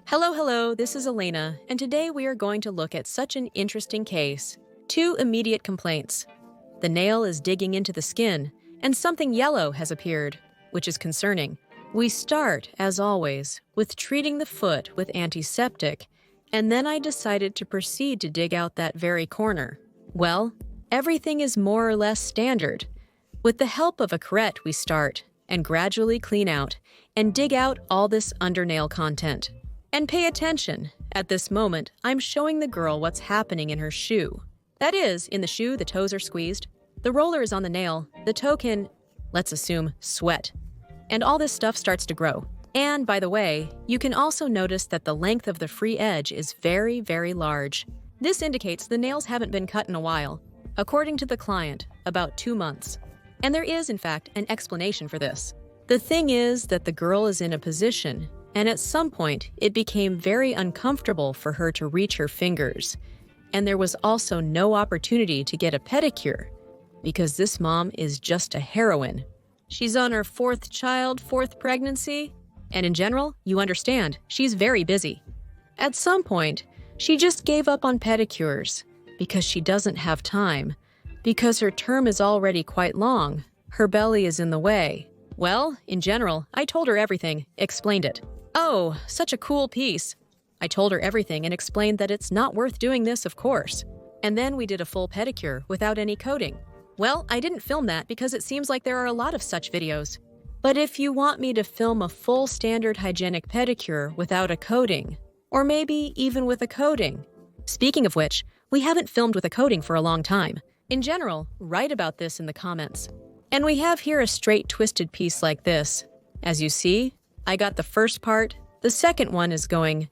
Hello, this is Elena, and today we are going to look at such an interesting case. 2 immediate complaints. The nail is digging into the skin, and something yellow has appeared, which is concerning. We start, as always, with treating the foot with antiseptic, and then I decided to proceed to dig out that very corner. Well, everything is more or less standard. With the help of a curette, we start, and gradually clean out, and dig out all this undernail content. And pay attention. At this moment, I'm showing the girl what's happening in her shoe. That is, in the shoe, the toes are squeezed. The roller is on the nail. The toe can, let's assume, sweat. And all this stuff starts to grow. And, by the way, you can also notice that the length of the free edge is very, very large. This indicates the nails haven't been cut in a while. According to the client, about 2 months. And there is, in fact, an explanation for this. The thing is that the girl is in a position, and at some point, it became very uncomfortable for her to reach her fingers. And there was also no opportunity to get a pedicure, because this mom is just a heroine. She's on her 4th child, 4th pregnancy, and in general, you understand, she's very busy. At some point, she just gave up on pedicures, because she doesn't have time, because her term is already quite long. Her belly is in the way. Well, in general, I told her everything, explained it. Oh, such a cool piece. I told her everything and explained that it's not worth doing this, of course. And then we did a full pedicure without any coating. Well, I didn't film that because it seems like there are a lot of such videos. But if you want me to film a full standard hygienic pedicure without a coating, or maybe even with a coating. Speaking of which, we haven't filmed with a coating for a long time. In general, write about this in the comments. And we have here a straight twisted piece like this. As you see, I got the first part, the second one is going,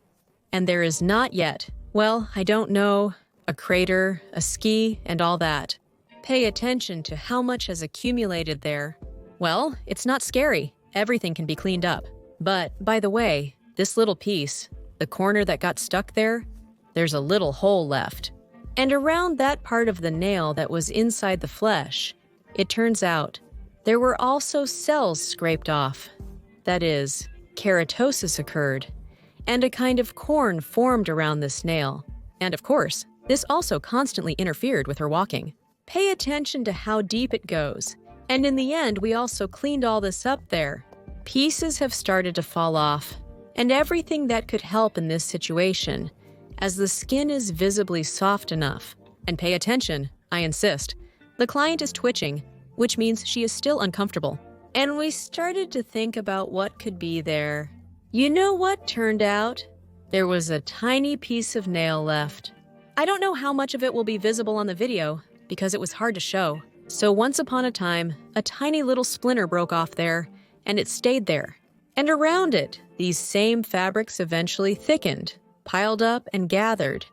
and there is not yet, well, I don't know, a crater, a ski, and all that. Pay attention to how much has accumulated there. Well, it's not scary. Everything can be cleaned up. But, by the way, this little piece, the corner that got stuck there, there's a little hole left. And around that part of the nail that was inside the flesh, it turns out there were also cells scraped off. That is, keratosis occurred, and a kind of corn formed around this nail. And of course, this also constantly interfered with her walking. Pay attention to how deep it goes. And in the end, we also cleaned all this up there. Pieces have started to fall off, and everything that could help in this situation, as the skin is visibly soft enough. And pay attention, I insist. The client is twitching, which means she is still uncomfortable. And we started to think about what could be there. You know what turned out? There was a tiny piece of nail left. I don't know how much of it will be visible on the video, because it was hard to show. So once upon a time, a tiny little splinter broke off there, and it stayed there. And around it, these same fabrics eventually thickened, piled up and gathered,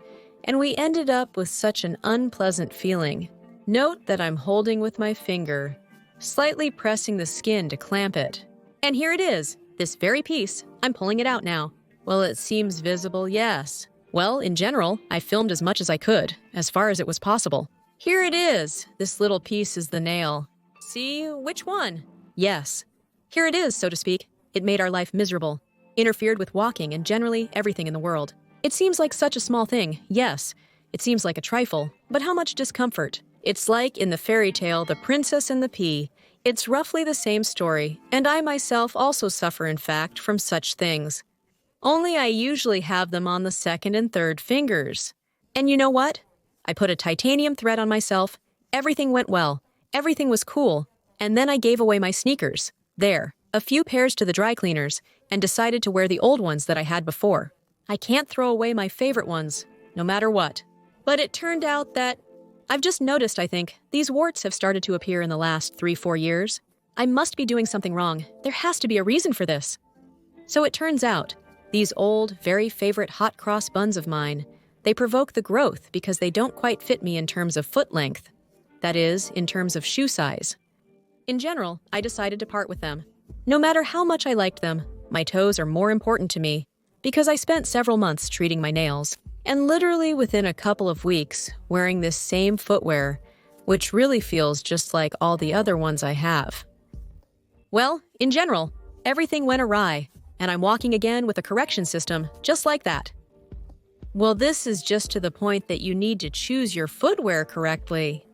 and we ended up with such an unpleasant feeling. Note that I'm holding with my finger, slightly pressing the skin to clamp it. And here it is, this very piece. I'm pulling it out now. Well, it seems visible, yes. Well, in general, I filmed as much as I could, as far as it was possible. Here it is. This little piece is the nail. See, which one? Yes. Here it is, so to speak. It made our life miserable, interfered with walking and generally everything in the world. It seems like such a small thing, yes. It seems like a trifle, but how much discomfort? It's like in the fairy tale, The Princess and the Pea. It's roughly the same story, and I myself also suffer, in fact, from such things. Only I usually have them on the 2nd and 3rd fingers. And you know what? I put a titanium thread on myself. Everything went well. Everything was cool. And then I gave away my sneakers. There, a few pairs to the dry cleaners, and decided to wear the old ones that I had before. I can't throw away my favorite ones, no matter what. But it turned out that I've just noticed, I think, these warts have started to appear in the last 3-4 years. I must be doing something wrong. There has to be a reason for this. So it turns out, these old, very favorite hot cross buns of mine, they provoke the growth because they don't quite fit me in terms of foot length. That is, in terms of shoe size. In general, I decided to part with them. No matter how much I liked them, my toes are more important to me because I spent several months treating my nails. And literally within a couple of weeks, wearing this same footwear, which really feels just like all the other ones I have. Well, in general, everything went awry, and I'm walking again with a correction system just like that. Well, this is just to the point that you need to choose your footwear correctly.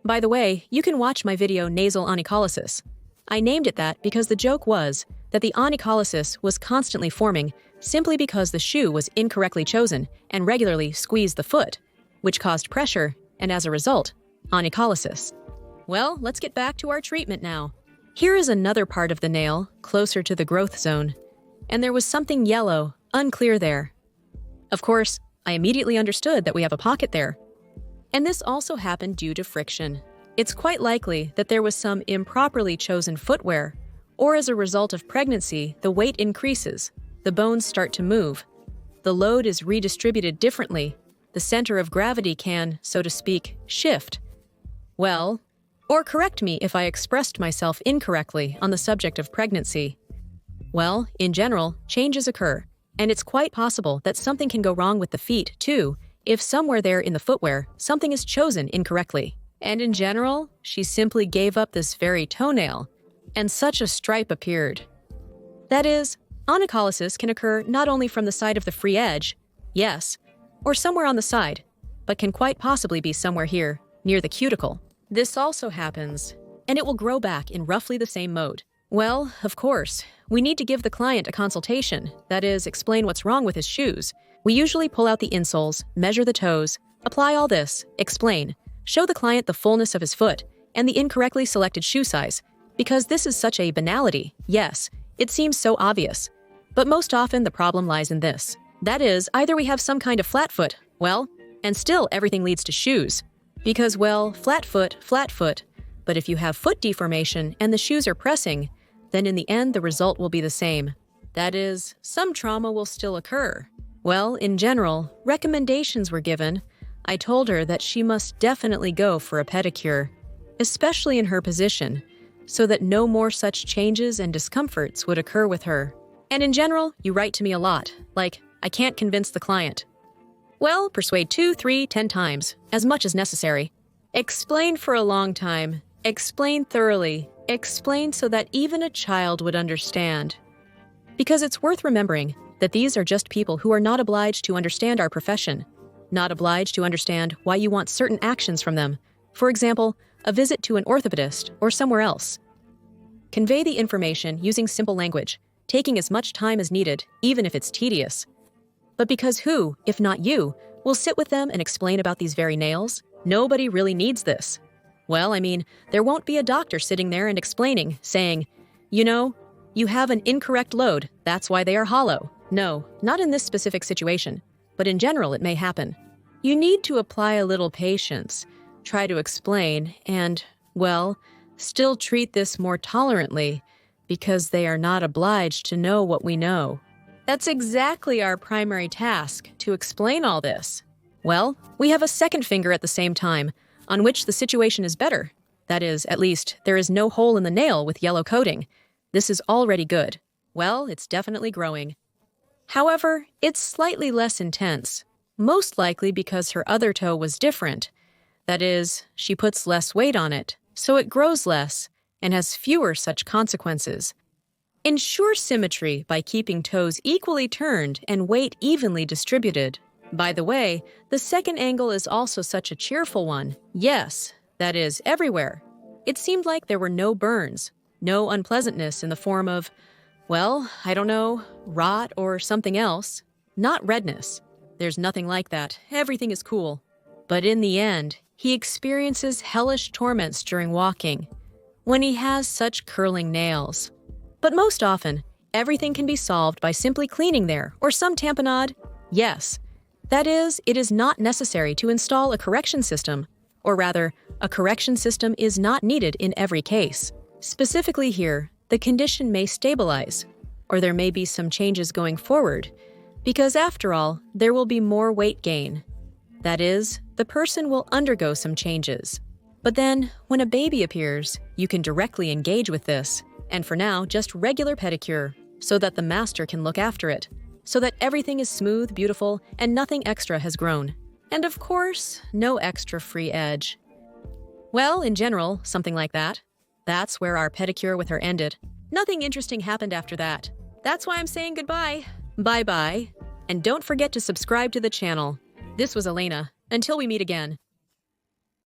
By the way, you can watch my video Nasal Onycholysis. I named it that because the joke was that the onycholysis was constantly forming simply because the shoe was incorrectly chosen and regularly squeezed the foot, which caused pressure and, as a result, onycholysis. Well, let's get back to our treatment now. Here is another part of the nail, closer to the growth zone, and there was something yellow, unclear there. Of course, I immediately understood that we have a pocket there. And this also happened due to friction. It's quite likely that there was some improperly chosen footwear, or as a result of pregnancy, the weight increases, the bones start to move, the load is redistributed differently, the center of gravity can, so to speak, shift. Well, or correct me if I expressed myself incorrectly on the subject of pregnancy. Well, in general, changes occur, and it's quite possible that something can go wrong with the feet, too, if somewhere there in the footwear, something is chosen incorrectly. And in general, she simply gave up this very toenail, and such a stripe appeared. That is, onycholysis can occur not only from the side of the free edge, yes, or somewhere on the side, but can quite possibly be somewhere here, near the cuticle. This also happens, and it will grow back in roughly the same mode. Well, of course, we need to give the client a consultation, that is, explain what's wrong with his shoes. We usually pull out the insoles, measure the toes, apply all this, explain, show the client the fullness of his foot, and the incorrectly selected shoe size, because this is such a banality, yes, it seems so obvious. But most often the problem lies in this. That is, either we have some kind of flat foot, well, and still everything leads to shoes. Because, well, flat foot, but if you have foot deformation and the shoes are pressing, then in the end the result will be the same. That is, some trauma will still occur. Well, in general, recommendations were given. I told her that she must definitely go for a pedicure, especially in her position, so that no more such changes and discomforts would occur with her. And in general, you write to me a lot, like, I can't convince the client. Well, persuade 2, 3, 10 times, as much as necessary. Explain for a long time. Explain thoroughly. Explain so that even a child would understand. Because it's worth remembering that these are just people who are not obliged to understand our profession, not obliged to understand why you want certain actions from them. For example, a visit to an orthopedist or somewhere else. Convey the information using simple language, taking as much time as needed, even if it's tedious. But because who, if not you, will sit with them and explain about these very nails? Nobody really needs this. Well, I mean, there won't be a doctor sitting there and explaining, saying, you know, you have an incorrect load, that's why they are hollow. No, not in this specific situation, but in general it may happen. You need to apply a little patience, try to explain, and, well, still treat this more tolerantly, because they are not obliged to know what we know. That's exactly our primary task, to explain all this. Well, we have a second finger at the same time, on which the situation is better. That is, at least, there is no hole in the nail with yellow coating. This is already good. Well, it's definitely growing. However, it's slightly less intense, most likely because her other toe was different. That is, she puts less weight on it, so it grows less and has fewer such consequences. Ensure symmetry by keeping toes equally turned and weight evenly distributed. By the way, the second angle is also such a cheerful one. Yes, that is, everywhere. It seemed like there were no burns, no unpleasantness in the form of, well, I don't know, rot or something else. Not redness. There's nothing like that. Everything is cool. But in the end, he experiences hellish torments during walking, when he has such curling nails. But most often, everything can be solved by simply cleaning there or some tamponade. Yes. That is, it is not necessary to install a correction system, or rather, a correction system is not needed in every case. Specifically here, the condition may stabilize, or there may be some changes going forward, because after all, there will be more weight gain. That is, the person will undergo some changes. But then, when a baby appears, you can directly engage with this, and for now, just regular pedicure, so that the master can look after it, so that everything is smooth, beautiful, and nothing extra has grown. And of course, no extra free edge. Well, in general, something like that. That's where our pedicure with her ended. Nothing interesting happened after that. That's why I'm saying goodbye. Bye-bye. And don't forget to subscribe to the channel. This was Elena. Until we meet again.